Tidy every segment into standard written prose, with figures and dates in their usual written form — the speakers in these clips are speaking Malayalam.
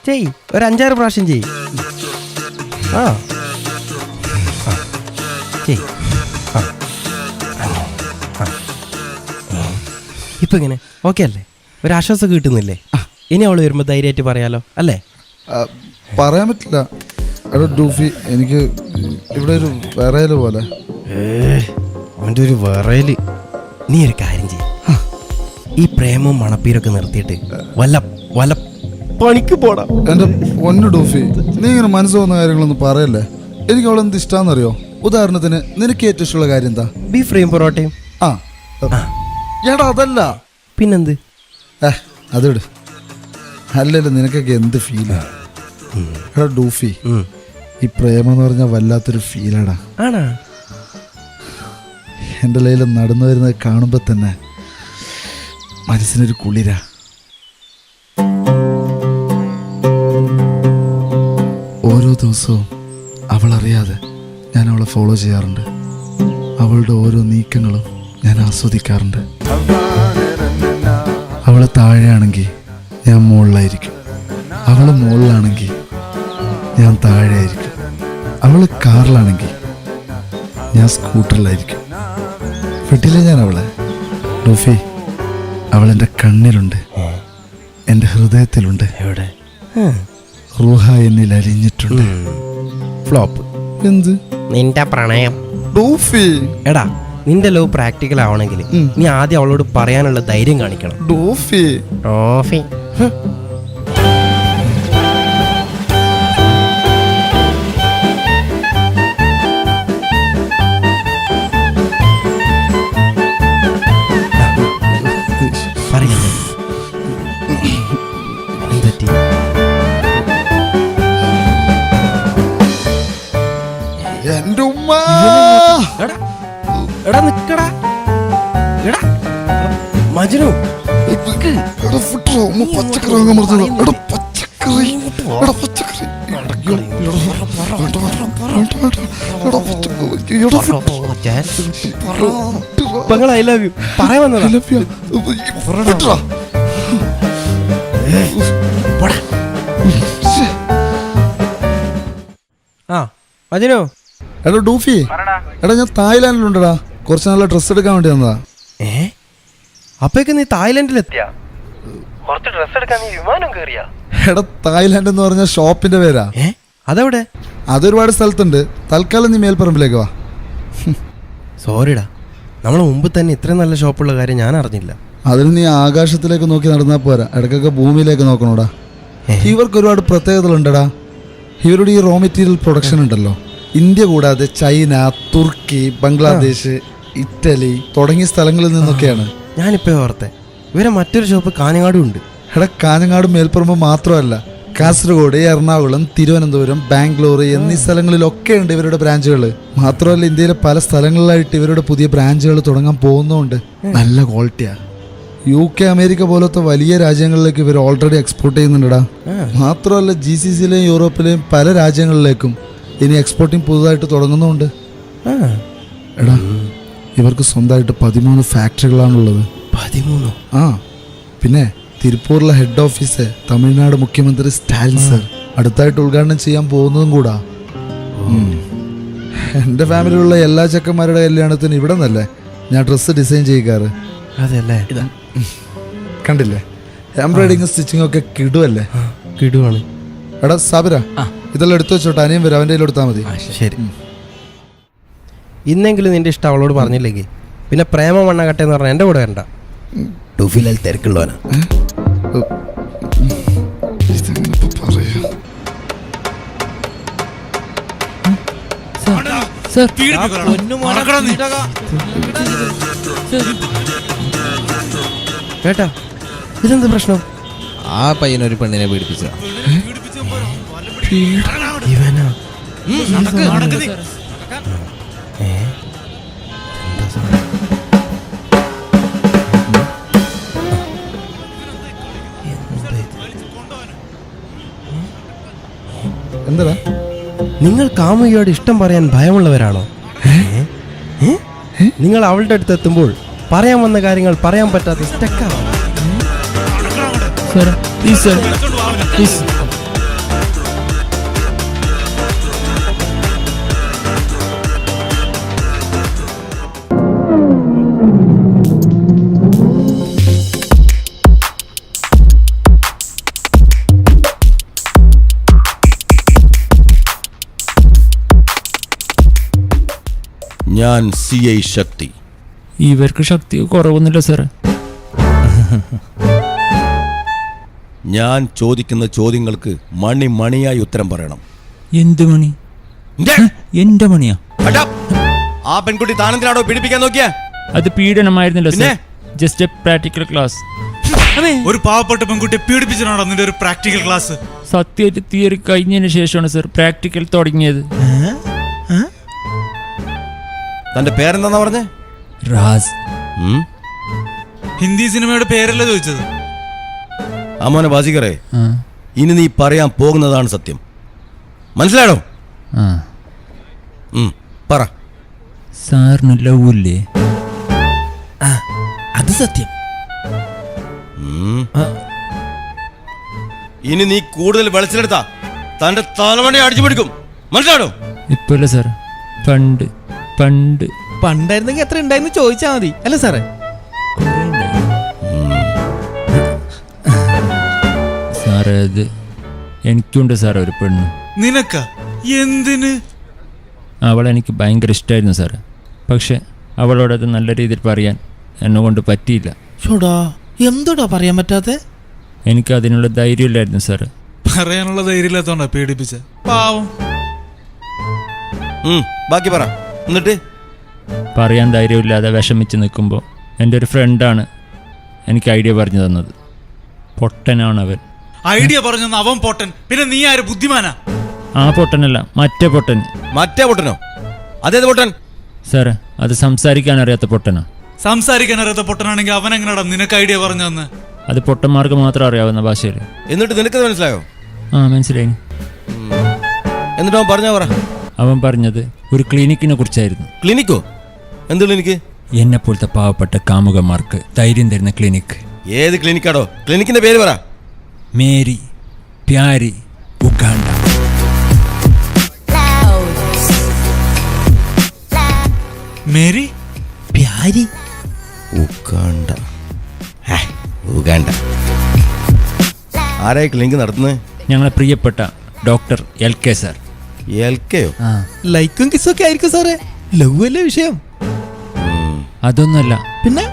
ചെയ്, ഒരു 5-6 പ്രാവശ്യം ചെയ്. ആ ചെയ്. ഇപ്പൊ ഇങ്ങനെ ഓക്കെ അല്ലേ? ഒരു ആശ്വാസം കിട്ടുന്നില്ലേ? ഇനി അവള് വരുമ്പോ ധൈര്യമായിട്ട് പറയാലോ അല്ലേ? പറയാൻ പറ്റില്ല. എടാ ഡൂഫി, എനിക്ക് ഇവിടെ ഒരു വിറയല് പോലെ. അവൻ്റെ ഒരു വിറയല്. നീ ഒരു കാര്യം ചെയ്യ, ഈ പ്രേമവും മണപ്പീരൊക്കെ നിർത്തിയിട്ട് വല്ല വല്ല പണിക്ക് പോടാ. എന്റെ പൊന്നു ഡൂഫി, നീ ഇങ്ങനെ മനസ്സ് വന്ന കാര്യങ്ങളൊന്നും പറയല്ലേ. എനിക്ക് അവളെന്ത് ഇഷ്ടാന്നറിയോ? ഉദാഹരണത്തിന് നിനക്ക് ഏറ്റവും ഇഷ്ടമുള്ള കാര്യം എന്താ? ബീഫ് ഫ്രൈയും പൊറോട്ടയും. ആ എടാ അതല്ല പിന്നെന്ത്? അത് വിട്. അല്ലല്ലോ, നിനക്കൊക്കെ എന്ത് ഫീലാ? എടാ ഡൂഫി, ഈ പ്രേമം എന്ന് പറഞ്ഞാൽ വല്ലാത്തൊരു ഫീലാടാ. ആണാ? എൻ്റെ ലൈല നടന്നു വരുന്നത് കാണുമ്പോൾ തന്നെ മനസ്സിനൊരു കുളിരാ. ഓരോ ദിവസവും അവളറിയാതെ ഞാൻ അവളെ ഫോളോ ചെയ്യാറുണ്ട്. അവളുടെ ഓരോ നീക്കങ്ങളും ഞാൻ ആസ്വദിക്കാറുണ്ട്. അവള് താഴെയാണെങ്കിൽ ഞാൻ മുകളിലായിരിക്കും, അവള് മുകളിലാണെങ്കിൽ ഞാൻ താഴെയായിരിക്കും, അവള് കാറിലാണെങ്കിൽ ഞാൻ സ്കൂട്ടറിലായിരിക്കും. വിട്ടില്ലേ ഞാൻ അവളെ. ഡൂഫി, അവളെൻ്റെ കണ്ണിലുണ്ട്, എൻ്റെ ഹൃദയത്തിലുണ്ട്. എവിടെ? റൂഹ എന്നിൽ അലിഞ്ഞിട്ടുണ്ട്. ഫ്ലോപ്പ്. എന്ത്? നിന്റെ പ്രണയം. ഡൂഫി എടാ, നിന്റെ ലവ് പ്രാക്ടിക്കൽ ആവണമെങ്കിൽ നീ ആദ്യം അവളോട് പറയാനുള്ള ധൈര്യം കാണിക്കണം. ഡൂഫി ട്രോഫി. പറയല്ലേ എന്തെറ്റി? എന്റെ ഉമ്മ. എടാ നിക്കടാ. എടാ മജ്നു, പച്ചക്കറി വാങ്ങാൻ പറഞ്ഞത്. എടാ പച്ചക്കറി, എടാ പച്ചക്കറി. പെങ്ങൾ ഐ ലവ് യു പറയാൻ വന്നതാ. ആ മജ്നു. എടാ ഡൂഫി, എടാ ഞാൻ തായ്ലാൻഡിലുണ്ടടാ. കുറച്ച് നല്ല ഡ്രസ്സ് എടുക്കാൻ വേണ്ടി വന്നതാ. അപ്പൊക്കെ നീ തായ്ലൻഡിലെത്തിയാ? കുറച്ച് ഡ്രസ് എടുക്കാൻ നീ വിമാനം കേറിയാ? എടാ തായ്ലാൻഡ് എന്ന് പറഞ്ഞ ഷോപ്പിന്റെ പേരാ. അതെവിടെ? അതൊരുപാട് സ്ഥലത്തുണ്ട്. തൽക്കാലം നീ മേൽപ്പറമ്പിലേക്ക് വാ. സോറിടാ, നമ്മളെ മുമ്പ് തന്നെ ഇത്രയും നല്ല ഷോപ്പുള്ള കാര്യം ഞാൻ അറിഞ്ഞില്ല. അതിന് നീ ആകാശത്തിലേക്ക് നോക്കി നടന്നാൽ പോരാ, ഇടയ്ക്കൊക്കെ ഭൂമിയിലേക്ക് നോക്കണോടാ. ഇവർക്ക് ഒരുപാട് പ്രത്യേകതകളുണ്ടടാ. ഇവരുടെ ഈ റോ മെറ്റീരിയൽ പ്രൊഡക്ഷൻ ഉണ്ടല്ലോ, ഇന്ത്യ കൂടാതെ ചൈന, തുർക്കി, ബംഗ്ലാദേശ്, ഇറ്റലി തുടങ്ങിയ സ്ഥലങ്ങളിൽ നിന്നൊക്കെയാണ്. ഞാനിപ്പോ ഓർത്തെ ഇവരെ മറ്റൊരു ഷോപ്പ് കാഞ്ഞങ്ങാടും ഉണ്ട്. എടാ കാഞ്ഞങ്ങാട് മേൽപ്പറമ്പ് മാത്രമല്ല, കാസർഗോഡ്, എറണാകുളം, തിരുവനന്തപുരം, ബാംഗ്ലൂർ എന്നീ സ്ഥലങ്ങളിലൊക്കെ ഉണ്ട് ഇവരുടെ ബ്രാഞ്ചുകൾ. മാത്രമല്ല ഇന്ത്യയിലെ പല സ്ഥലങ്ങളിലായിട്ട് ഇവരുടെ പുതിയ ബ്രാഞ്ചുകൾ തുടങ്ങാൻ പോകുന്നുണ്ട്. നല്ല ക്വാളിറ്റിയാ. UK, അമേരിക്ക പോലത്തെ വലിയ രാജ്യങ്ങളിലേക്ക് ഇവർ ഓൾറെഡി എക്സ്പോർട്ട് ചെയ്യുന്നുണ്ടടാ. മാത്രമല്ല GCCയിലെയും യൂറോപ്പിലെയും പല രാജ്യങ്ങളിലേക്കും ഇനി എക്സ്പോർട്ടിങ് പുതുതായിട്ട് തുടങ്ങുന്നുണ്ട്. എടാ ഇവർക്ക് സ്വന്തമായിട്ട് 13 ഫാക്ടറികളാണുള്ളത്. 13? ആ പിന്നെ തിരുപ്പൂരിലെ ഹെഡ് ഓഫീസ് തമിഴ്നാട് മുഖ്യമന്ത്രി സ്റ്റാലിൻ സർ അടുത്തായിട്ട് ഉദ്ഘാടനം ചെയ്യാൻ പോകുന്നതും കൂടാ. എൻ്റെ ഫാമിലിയിലുള്ള എല്ലാ ചെക്കന്മാരുടെ കല്യാണത്തിന് ഇവിടെ നിന്നല്ലേ ഞാൻ ഡ്രസ്സ് ഡിസൈൻ ചെയ്യിക്കാറ്. അതെല്ലേ? കണ്ടില്ലേ, എംബ്രോയിഡിങ് സ്റ്റിച്ചിങ് ഒക്കെ കിടുവല്ലേ? കിടുവാണ്. എടാ സാബിര, ഇതെല്ലാം എടുത്തു വെച്ചോട്ടെ, അനിയും വരും, അവൻ്റെ കയ്യിൽ എടുത്താൽ മതി. ശരി. ഇന്നെങ്കിലും നിന്റെ ഇഷ്ടം അവളോട് പറഞ്ഞില്ലെങ്കിൽ പിന്നെ പ്രേമ മണ്ണകട്ടെ എന്ന് പറഞ്ഞാൽ എൻ്റെ കൂടെ വരണ്ട. ഡുഫിലാൽ തിരക്കുള്ളവനാ. കേട്ടാ, ഇതെന്ത് പ്രശ്നം? ആ പയ്യനൊരു പെണ്ണിനെ പീഡിപ്പിച്ച. ഇവനാ? എന്താ നിങ്ങൾ കാമുകിയോട് ഇഷ്ടം പറയാൻ ഭയമുള്ളവരാണോ? നിങ്ങൾ അവളുടെ അടുത്ത് എത്തുമ്പോൾ പറയാൻ വന്ന കാര്യങ്ങൾ പറയാൻ പറ്റാത്ത സ്റ്റക്കാണ്. ഞാൻ CI ശക്തി. ഇവർക്ക് ശക്തി കുറവൊന്നുമില്ല സാർ. ഞാൻ ചോദിക്കുന്ന ചോദ്യങ്ങൾക്ക് മണിയായി ഉത്തരം പറയണം. എന്ത് മണി? എന്റെ മണിയാ? അടാ, ആ പെൺകുട്ടി താനെന്തിനാണോ പീഡിപ്പിക്കാൻ നോക്കിയ? അത് പീഡനമായിരുന്നില്ല sir, just a practical class. ഒരു പാവപ്പെട്ട പെൺകുട്ടിയെ പീഡിപ്പിച്ചിട്ടാണോ നിന്റെ ഒരു പ്രാക്ടിക്കൽ ക്ലാസ്? സത്യമായിട്ട് തിയറി കഴിഞ്ഞതിന് ശേഷമാണ് സാർ പ്രാക്ടിക്കൽ തുടങ്ങിയത്. തന്റെ പേരെന്താ പറഞ്ഞേ? റാസ്. ഹിന്ദി സിനിമയുടെ പേരല്ലേ ചോദിച്ചത്? അമ്മോനെ ബാസിക്കറേ, ആ, ഇനി നീ പറയാൻ പോകുന്നതാണ് സത്യം. മനസ്സിലായോ? ആ. പറ. സാറിന് ലവില്ലേ? അത് സത്യം. ഇനി നീ കൂടുതൽ വെളിച്ചെടുത്താ തന്റെ തലമണി അടിച്ചു പിടിക്കും. മനസ്സിലായോ? ഇപ്പല്ല സാർ, പണ്ട് പണ്ട് പണ്ടായിരുന്നെങ്കിൽ എത്ര ഉണ്ടായിരുന്നു ചോദിച്ചാ മതി അല്ല സാറേ? സാറേ, അത് എനിക്കുണ്ട് സാറേ ഒരു പെണ്ണ്. നിനക്ക എന്തിന്? അവളെനിക്ക് ഭയങ്കര ഇഷ്ടമായിരുന്നു സാറേ. പക്ഷെ അവളോടത് നല്ല രീതിയിൽ പറയാൻ എന്നെ കൊണ്ട് പറ്റിയില്ല. എന്തോടാ പറയാൻ പറ്റാത്തെ? എനിക്ക് അതിനുള്ള ധൈര്യമില്ലായിരുന്നു സാറ്. പറയാനുള്ള ധൈര്യമില്ലാത്തോണ്ടാ പീഡിപ്പിച്ച. പാവം. ബാക്കി പറ. എന്നിട്ട് പറയാൻ ധൈര്യമില്ലാതെ വിഷമിച്ച് നിൽക്കുമ്പോൾ എൻ്റെ ഒരു ഫ്രണ്ടാണ് എനിക്ക് ഐഡിയ പറഞ്ഞു തന്നത്. പൊട്ടനാണ് അവൻ. ഐഡിയ പറഞ്ഞു അവൻ പൊട്ടൻ, പിന്നെ നീ ആര് ബുദ്ധിമാനാ? ആ പൊട്ടനല്ല, മറ്റേ പൊട്ടൻ. മറ്റേ പൊട്ടനോ? അതേത് പൊട്ടൻ? സാറേ, അത് സംസാരിക്കാൻ അറിയാത്ത പൊട്ടനാ. സംസാരിക്കാൻ അറിയാത്ത പൊട്ടനാണെങ്കിൽ അവൻ എങ്ങനെയാടാ നിനക്ക് ഐഡിയ പറഞ്ഞു തന്നെ? അത് പൊട്ടന്മാർക്ക് മാത്രം അറിയാവുന്ന ഭാഷയിൽ. എന്നിട്ട് നിനക്കത് മനസ്സിലായോ? ആ, മനസ്സിലായി. എന്നിട്ട് അവൻ പറഞ്ഞാ പറ. അവൻ പറഞ്ഞത് ഒരു ക്ലിനിക്കിനെ കുറിച്ചായിരുന്നു. ക്ലിനിക്കോ? എന്ത് ക്ലിനിക്ക്? എന്നെപ്പോലത്തെ പാവപ്പെട്ട കാമുകന്മാർക്ക് ധൈര്യം തരുന്ന ക്ലിനിക്ക്. ഏത് ക്ലിനിക്കാടോ? ക്ലിനിക്കിന്റെ പേര് പറ. മേരി പ്യാരി ഉഗാണ്ട. മേരി പ്യാരി ഉഗാണ്ട. ഉഗാണ്ട. ആരായി ക്ലിനിക്ക് നടത്തുന്നത്? ഞങ്ങളെ പ്രിയപ്പെട്ട ഡോക്ടർ LK സാർ. LKയോ? ലൈക്കും കിസ്സൊക്കെ ആയിരിക്കും സാറേ. ലവ് അല്ലേ വിഷയം? അതൊന്നുമല്ല, പിന്നെ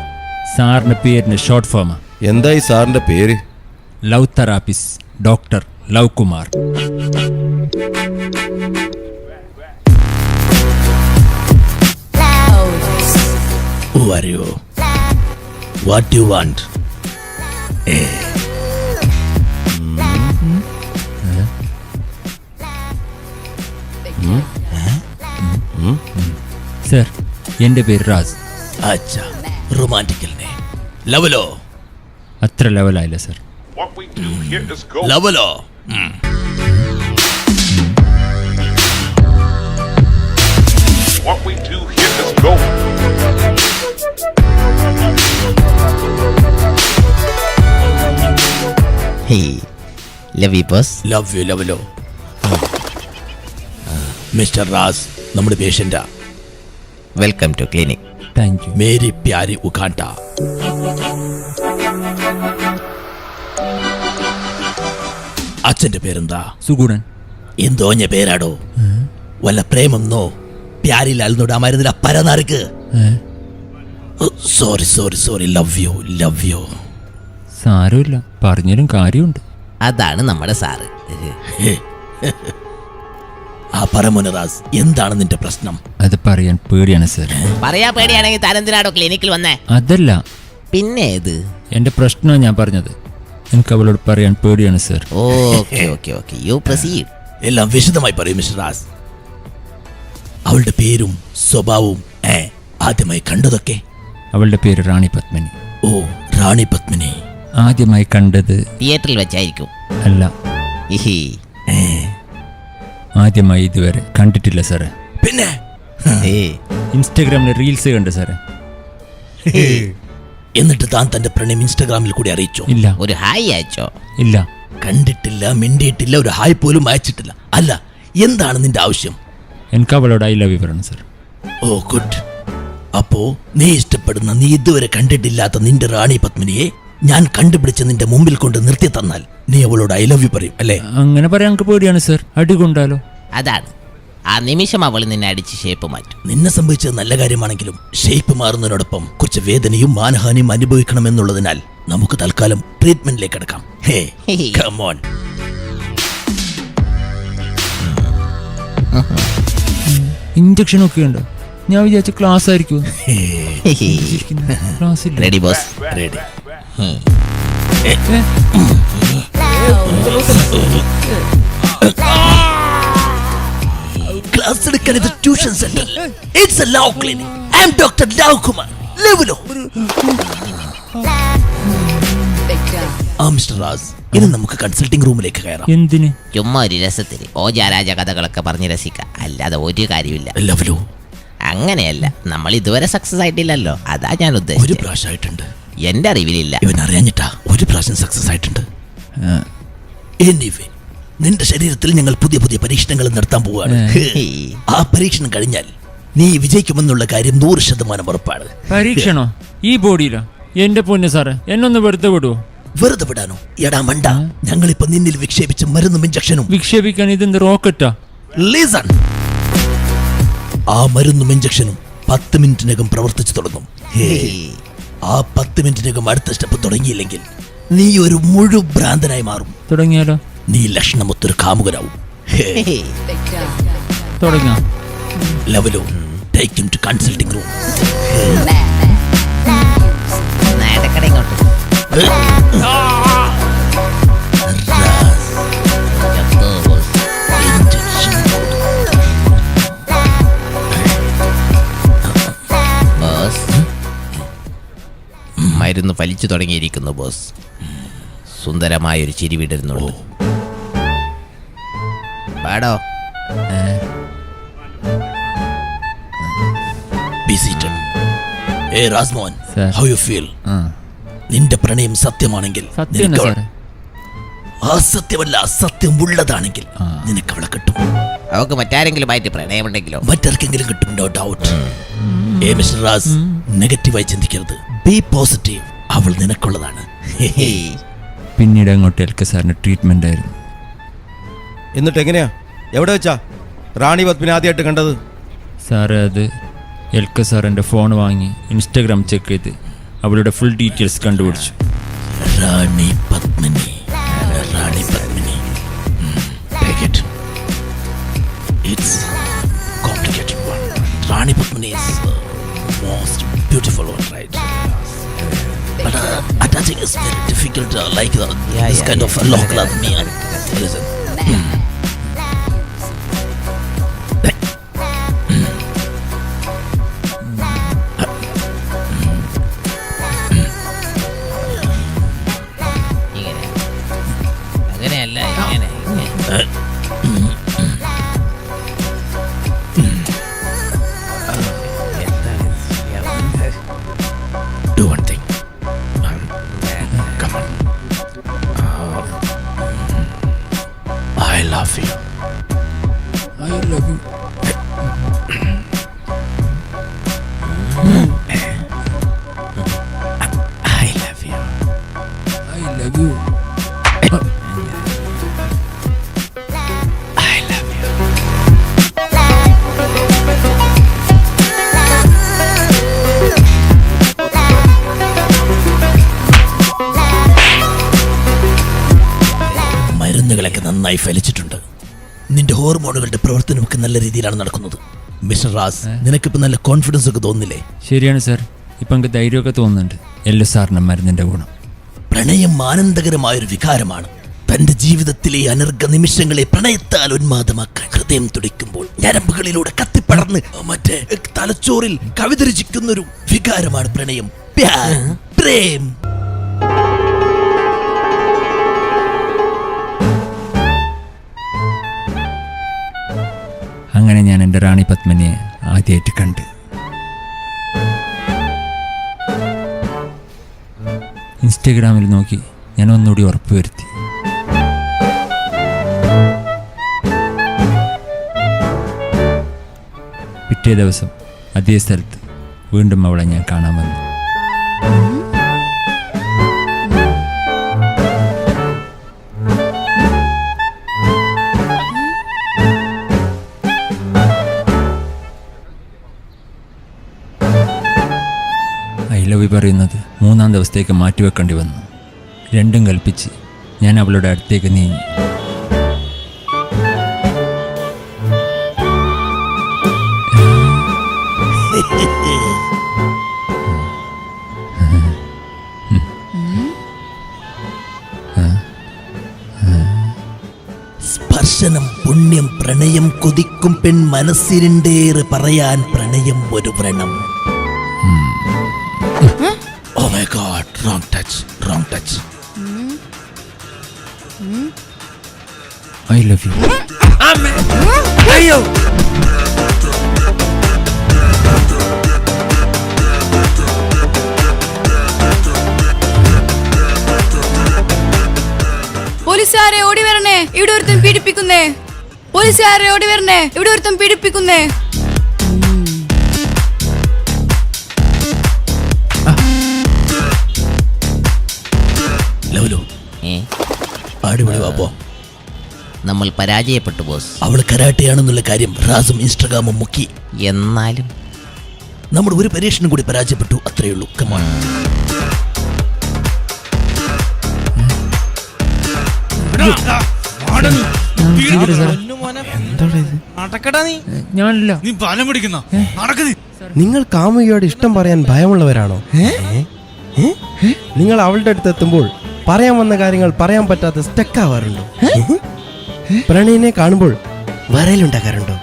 സാറിന്റെ പേരിന് ഷോർട്ട് ഫോമാ. എന്തായി സാറിന്റെ പേര്? Love therapist doctor love Kumar. Who are you? What do you want? Sir, എൻ്റെ പേര് റാസ്. അച്ഛാ, റൊമാൻറ്റിക്കൽ നെയിം. ലവലോ? അത്ര ലെവലായില്ല സാർ. What we do here is go. ലവലോ? What we do here is go. Love you ലവലോ. മിസ്റ്റർ റാസ് നമ്മുടെ പേഷ്യന്റാ. Welcome to clinic. Thank you. മേരി പ്യാരി ഉഗാണ്ട. അച്ഛന്റെ പേരെന്താ? സുഗുണൻ. എന്തോഞ്ഞ പേരാടോ? വല്ല പ്രേമെന്നോ പ്യാരിലാൽ ആ മരുന്നില പരനാറിക്ക്. Sorry sorry sorry. Love you. സാരമില്ല, പറഞ്ഞാലും കാര്യമുണ്ട്. അതാണ് നമ്മുടെ സാറ്. ആ പരമോനറാസ്, എന്താണ് നിന്റെ പ്രശ്നം? അത് പറയാൻ പേടിയാണ് സാർ. പറയാ പേടിയാണെങ്കിൽ താനെന്തിനാടോ ക്ലിനിക്കിൽ വന്നേ? അതല്ല, പിന്നെ ഏത്? എൻ്റെ പ്രശ്നമാണ് ഞാൻ പറഞ്ഞത്. എനിക്ക് അവളോട് പറയാൻ പേടിയാണ് sir. Okay okay okay, you proceed. എല്ലാം വിശദമായി പറയും മിസ്റ്റർ റാസ്. അവളുടെ പേരും സ്വഭാവവും ആദ്യമായി കണ്ടതൊക്കെ? അവളുടെ പേര് റാണി പത്മിനി. ഓ, റാണി പത്മിനി. ആദ്യമായി കണ്ടത് തിയേറ്ററിൽ വെച്ചായിരിക്കും. അല്ല, ഇഹി. ആദ്യമായി ഇതുവരെ കണ്ടിട്ടില്ല സാറേ. പിന്നെ ഇൻസ്റ്റാഗ്രാമിൽ റീൽസ് കണ്ട് സാറേ. എന്നിട്ട് താൻ തന്റെ പ്രണയം ഇൻസ്റ്റാഗ്രാമിൽ കൂടി അറിയിച്ചോ? ഇല്ല. ഒരു ഹായ് അയച്ചോ? ഇല്ല. കണ്ടിട്ടില്ല, മിണ്ടിയിട്ടില്ല, ഒരു ഹായ് പോലും അയച്ചിട്ടില്ല. അല്ല, എന്താണ് നിന്റെ ആവശ്യം? എനിക്ക് അവളോട് ഐ ലവ് യു പറയണം സാർ. ഓ ഗുഡ്. അപ്പോ നീ ഇഷ്ടപ്പെടുന്ന, നീ ഇതുവരെ കണ്ടിട്ടില്ലാത്ത നിന്റെ റാണി പത്മിനിയെ ഞാൻ കണ്ടുപിടിച്ച് നിന്റെ മുമ്പിൽ കൊണ്ട് നിർത്തി തന്നാൽ നീ അവളോട് ഐ ലവ് യു പറയും അല്ലേ? അങ്ങനെ പറയാൻ എനിക്ക് പേടിയാണ് സാർ. അടി കൊണ്ടാലോ? അതാണ് ആ നിമിഷം അവൾ നിന്നെ അടിച്ച് ഷേപ്പ് മാറ്റും. നിന്നെ സംഭവിച്ചത് നല്ല കാര്യമാണെങ്കിലും ഷേപ്പ് മാറുന്നതിനോടൊപ്പം കുറച്ച് വേദനയും മാനഹാനിയും അനുഭവിക്കണമെന്നുള്ളതിനാൽ നമുക്ക് തൽക്കാലം ട്രീറ്റ്മെന്റിലേക്ക് കിടക്കാം. ഹേ കം ഓൺ. ഇഞ്ചക്ഷൻ ഒക്കെ ഉണ്ട്. ഞാൻ വിചാരിച്ച ക്ലാസ് ആയിരിക്കും. ക്ലാസ് ഇല്ല. Ready boss? റെഡി. ക്ലാസ് എടുക്കാൻ ഇത് tuition centre. It's a love clinic. I am doctor love Kumar. ലെവലോ മിസ്റ്റർ റാസ്, ഇനി നമുക്ക് കൺസൾട്ടിംഗ് റൂമിലേക്ക് കയറാം. എന്തിന്? ചുമ്മാ ഒരു രസത്തിന് ഓജാരാജ കഥകളൊക്കെ പറഞ്ഞ് രസിക്കാം, അല്ലാതെ ഒരു കാര്യമില്ല. ലവലോ, അങ്ങനെയല്ല, നമ്മൾ ഇതുവരെ സക്സസ് ആയിട്ടില്ലല്ലോ, അതാ ഞാൻ ഒരു ഉദ്ദേശിച്ചത്. പ്രാവശ്യം ആയിട്ടുണ്ട്. എന്റെ അറിവിലില്ല. ഇവൻ അറിയാഞ്ഞിട്ടാ ഒരു പ്രാവശ്യം സക്സസ് ആയിട്ടുണ്ട്. എനിവേ, നിന്റെ ശരീരത്തിൽ ഞങ്ങൾ പുതിയ പുതിയ പരീക്ഷണങ്ങൾ നടത്താൻ പോവുകയാണ്. ആ പരീക്ഷണം കഴിഞ്ഞാൽ നീ വിജയിക്കുമെന്നുള്ള കാര്യം 100% ഉറപ്പാണ്. പരീക്ഷണോ? ഈ ബോഡിയിലോ? എന്റെ പൊന്നു സാറേ, എന്നൊന്ന് വെറുതെ വിടുവോ? വെറുതെ വിടാനോ? എടാ മണ്ട, ഞങ്ങളിപ്പോ നിന്നിൽ വിക്ഷേപിച്ച മരുന്നും ഇഞ്ചക്ഷനും. വിക്ഷേപിക്കാൻ ഇതെന്ത് റോക്കറ്റാ? ലിസൺ, ആ മരുന്നും ഇഞ്ചക്ഷനും 10 മിനിറ്റിനകം പ്രവർത്തിച്ചു തുടങ്ങും. ആ 10 മിനിറ്റിനകം അടുത്ത സ്റ്റെപ്പ് തുടങ്ങിയില്ലെങ്കിൽ നീ ഒരു ഭ്രാന്തനായി മാറും. തുടങ്ങിയാലോ? നീ ലക്ഷണമൊത്തൊരു കാമുകനാവും. തുടങ്ങാം. ലെവലോ, take him to consulting room. നടക്കട ഇങ്ങോട്ട്. ബോസ്, മരുന്ന് ഫലിച്ചു തുടങ്ങിയിരിക്കുന്നു ബോസ്. സുന്ദരമായൊരു ചിരി വിടരുന്നുള്ളൂ. പാടോ. Be seated. Hey Razmohan, Sir. how you feel? നിന്റെ പ്രണയം സത്യമാണെങ്കിൽ സത്യം നിനക്ക് സാറേ. അസത്യമല്ല, സത്യം ഉള്ളതാണെങ്കിൽ നിനക്ക് അവളെ കിട്ടും. അവക്ക് മറ്റാരെങ്കിലുമായിട്ട് പ്രണയമുണ്ടെങ്കിലോ? മറ്റാർക്കെങ്കിലും കിട്ടും, നോ ഡൗട്ട്. ഏ മിസ്റ്റർ റാസ്, നെഗറ്റീവായി ചിന്തിക്കരുത്. B positive. അവൾ നിനക്കുള്ളതാണ്. പിന്നീട് അങ്ങോട്ട് എൽക്കെ സാറിന് ട്രീറ്റ്മെന്റ് ആയിരുന്നു. എന്നിട്ട് എങ്ങനെയാ, എവിടെ വെച്ചാ റാണി പത്മിനെ ആദ്യമായിട്ട് കണ്ടത്? സാറ് അത് എൽക്കെ സാർ എൻ്റെ ഫോൺ വാങ്ങി ഇൻസ്റ്റാഗ്രാം ചെക്ക് ചെയ്ത് അവളുടെ ഫുൾ ഡീറ്റെയിൽസ് കണ്ടുപിടിച്ചു. റാണി പത്മിനി, റാണി Padmini. Take it. It's complicated one. Rani Padmini is most beautiful one, right? But attaching is very difficult, like this kind of local me. Listen. അങ്ങനെയല്ല, ഇങ്ങനെ. Do one thing. Come on. I love you. I love you. I love you. I love you. I love you. മരുന്നുകളൊക്കെ നന്നായി ഫലിച്ചിട്ടുണ്ട്. നിന്റെ ഹോർമോണുകളുടെ പ്രവർത്തനമൊക്കെ നല്ല രീതിയിലാണ് നടക്കുന്നത്. മിസ്റ്റർ റാസ്, നിനക്കിപ്പോ നല്ല കോൺഫിഡൻസ് ഒക്കെ തോന്നുന്നില്ലേ? ശരിയാണ് സാർ, ഇപ്പം എനിക്ക് ധൈര്യമൊക്കെ തോന്നുന്നുണ്ട്. എല്ലാ സാറിനും മരുന്നിൻ്റെ ഗുണം. പ്രണയം ആനന്ദകരമായൊരു വികാരമാണ്. തന്റെ ജീവിതത്തിലെ അനർഘ നിമിഷങ്ങളെ പ്രണയത്താൽ ഉന്മാദമാക്കാൻ ഹൃദയം തുടിക്കുമ്പോൾ ഞരമ്പുകളിലൂടെ കത്തിപ്പടർന്ന് മറ്റേ തലച്ചോറിൽ കവിത രചിക്കുന്നൊരു വികാരമാണ് പ്രണയം. പ്യാർ, പ്രേം. അങ്ങനെ ഞാൻ എൻ്റെ റാണി പത്മിനിയെ ആദ്യമായിട്ട് കണ്ട്. ഇൻസ്റ്റഗ്രാമിൽ നോക്കി ഞാൻ ഒന്നുകൂടി ഉറപ്പുവരുത്തി. പിറ്റേ ദിവസം അതേ സ്ഥലത്ത് വീണ്ടും അവളെ ഞാൻ കാണാൻ വന്നു. പറയുന്നത് 3-ാം ദിവസത്തേക്ക് മാറ്റിവെക്കേണ്ടി വന്നു. രണ്ടും കൽപ്പിച്ച് ഞാൻ അവളുടെ അടുത്തേക്ക് നീങ്ങി. സ്പർശനം പുണ്യം പ്രണയം കൊതിക്കും പെൺ മനസ്സിരുണ്ടേറെ പറയാൻ പ്രണയം ഒരു വ്രണം. Oh my God, wrong touch, wrong touch. I love you. അയ്യോ പോലീസുകാരെ ഓടി വരണേ, ഇവിടെ ഒരുത്തൻ പീഡിപ്പിക്കുന്നേ. പോലീസുകാരെ ഓടി വരണേ, ഇവിടെ ഒരുത്തൻ പീഡിപ്പിക്കുന്നേ. ലവലു, അടിപൊളി വാപ്പോ. നമ്മൾ പരാജയപ്പെട്ടു ബോസ്. അവള് കരാട്ടയാണെന്നുള്ള കാര്യം റാസും ഇൻസ്റ്റഗ്രാമും മുക്കി. എന്നാലും നമ്മുടെ ഒരു പരീക്ഷണം കൂടി പരാജയപ്പെട്ടു, അത്രയേ ഉള്ളൂ. കമാൺ. ഞാനല്ല. നീ ബലം പിടിക്കുന്ന നടക്ക് നീ. നിങ്ങൾ കാമുകിയോട് ഇഷ്ടം പറയാൻ ഭയമുള്ളവരാണോ? നിങ്ങൾ അവളുടെ അടുത്ത് എത്തുമ്പോൾ പറയാൻ വന്ന കാര്യങ്ങൾ പറയാൻ പറ്റാതെ സ്റ്റക്ക് ആവാറുണ്ടോ? പ്രണയിനെ കാണുമ്പോൾ വരയിലുണ്ടാകാറുണ്ടോ?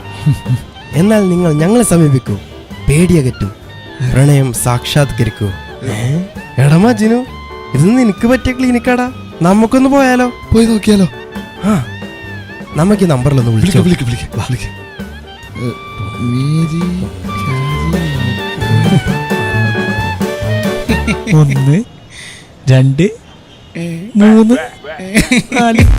എന്നാൽ നിങ്ങൾ ഞങ്ങളെ സമീപിക്കൂ, പേടിയകറ്റൂ, പ്രണയം സാക്ഷാത്കരിക്കൂ. എടമാ ജിനു, ഇത് നിനക്ക് പറ്റിയ ക്ലിനിക്കാടാ. നമുക്കൊന്ന് പോയാലോ? പോയി നോക്കിയാലോ? ആ, നമുക്ക് ഈ നമ്പറിലൊന്ന് വിളിച്ചോ. മേരി 1 2 3 4